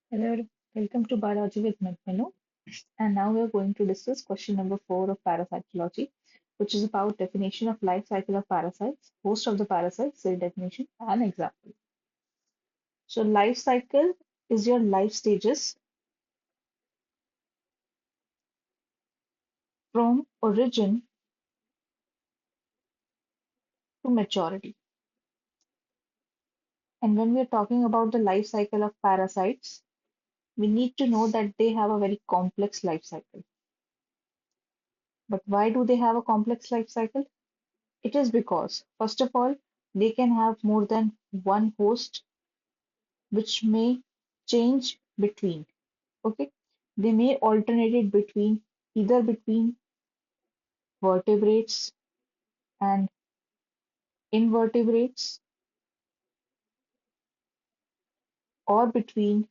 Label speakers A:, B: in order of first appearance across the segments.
A: Hello, welcome to Biology with Medmelo. And now we are going to discuss question number 4 of Parasitology, which is about definition of life cycle of parasites, host of the parasites, cell definition, and example. So life cycle is your life stages from origin to maturity. And when we are talking about the life cycle of parasites, we need to know that they have a very complex life cycle. But why do they have a complex life cycle? It is because, first of all, they can have more than one host which may change between. Okay, they may alternate it between either between vertebrates and invertebrates or between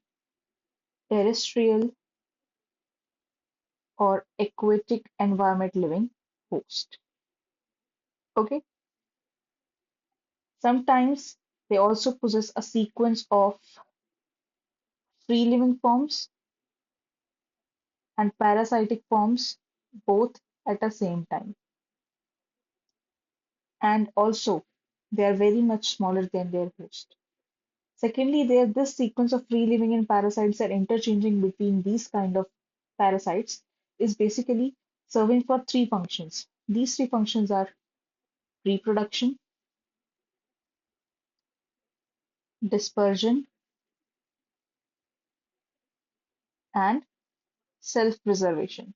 A: terrestrial or aquatic environment living host. Okay, sometimes they also possess a sequence of free living forms and parasitic forms both at the same time. And also, they are very much smaller than their host. Secondly, this sequence of free living and parasites are interchanging between these kind of parasites is basically serving for three functions. These three functions are reproduction, dispersion, and self-preservation.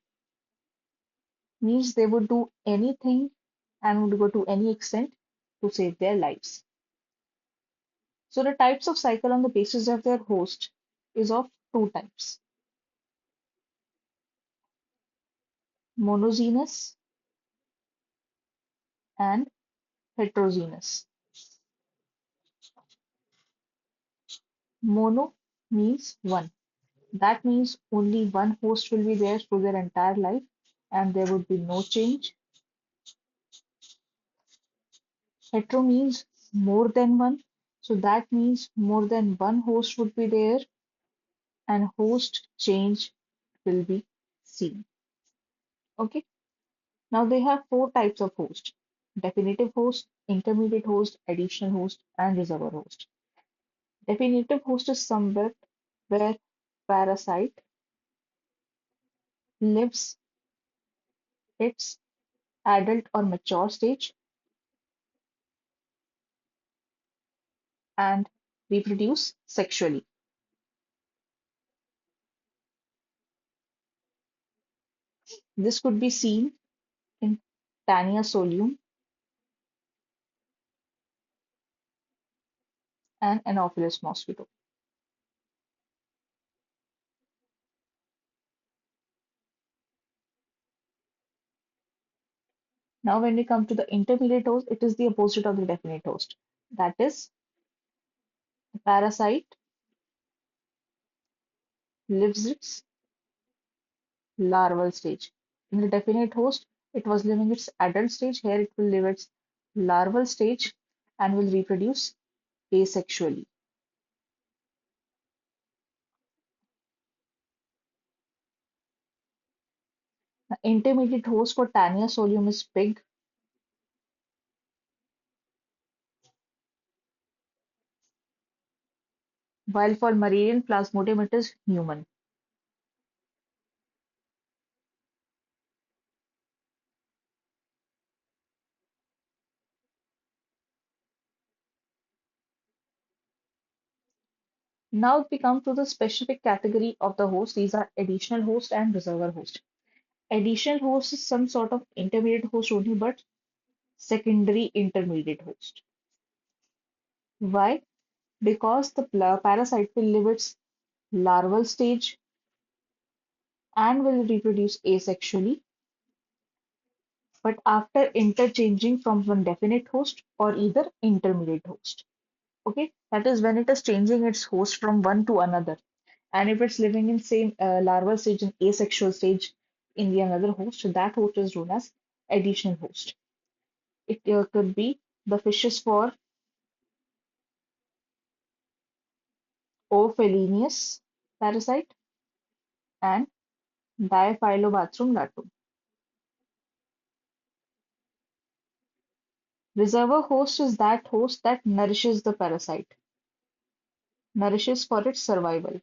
A: Means they would do anything and would go to any extent to save their lives. So the types of cycle on the basis of their host is of two types: monogenous and heterogeneous. Mono means one. That means only one host will be there through their entire life and there would be no change. Hetero means more than one. So that means more than one host would be there and host change will be seen. Okay. Now they have four types of host: definitive host, intermediate host, additional host, and reservoir host. Definitive host is somewhere where parasite lives its adult or mature stage and reproduce sexually. This could be seen in Tania solium and Anopheles mosquito. Now, when we come to the intermediate host, it is the opposite of the definite host. That is, the parasite lives its larval stage. In the definite host, it was living its adult stage. Here, it will live its larval stage and will reproduce asexually. The intermediate host for Tania solium is pig, while for Marian plasmodium it is human. Now we come to the specific category of the host. These are additional host and reservoir host. Additional host is some sort of intermediate host only, but secondary intermediate host. Why? Because the parasite will live its larval stage and will reproduce asexually, but after interchanging from one definite host or either intermediate host. Okay, that is when it is changing its host from one to another. And if it's living in same larval stage and asexual stage in the another host, so that host is known as additional host. It could be the fishes for Ophelinius parasite, and Diphyllobathrum latum. Reservoir host is that host that nourishes the parasite, nourishes for its survival.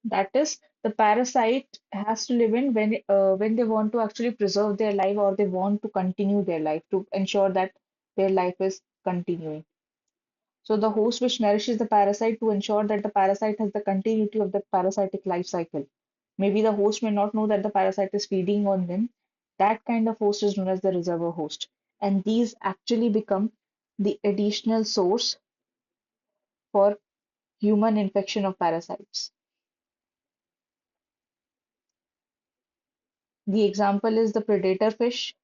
A: That is, the parasite has to live in when they want to actually preserve their life or they want to continue their life to ensure that their life is continuing. So the host which nourishes the parasite to ensure that the parasite has the continuity of the parasitic life cycle. Maybe the host may not know that the parasite is feeding on them. That kind of host is known as the reservoir host. And these actually become the additional source for human infection of parasites. The example is the predator fish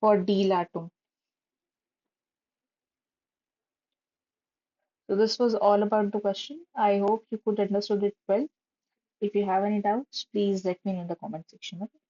A: for D. latum. So this was all about the question. I hope you could understood it well. If you have any doubts, please let me know in the comment section. Okay?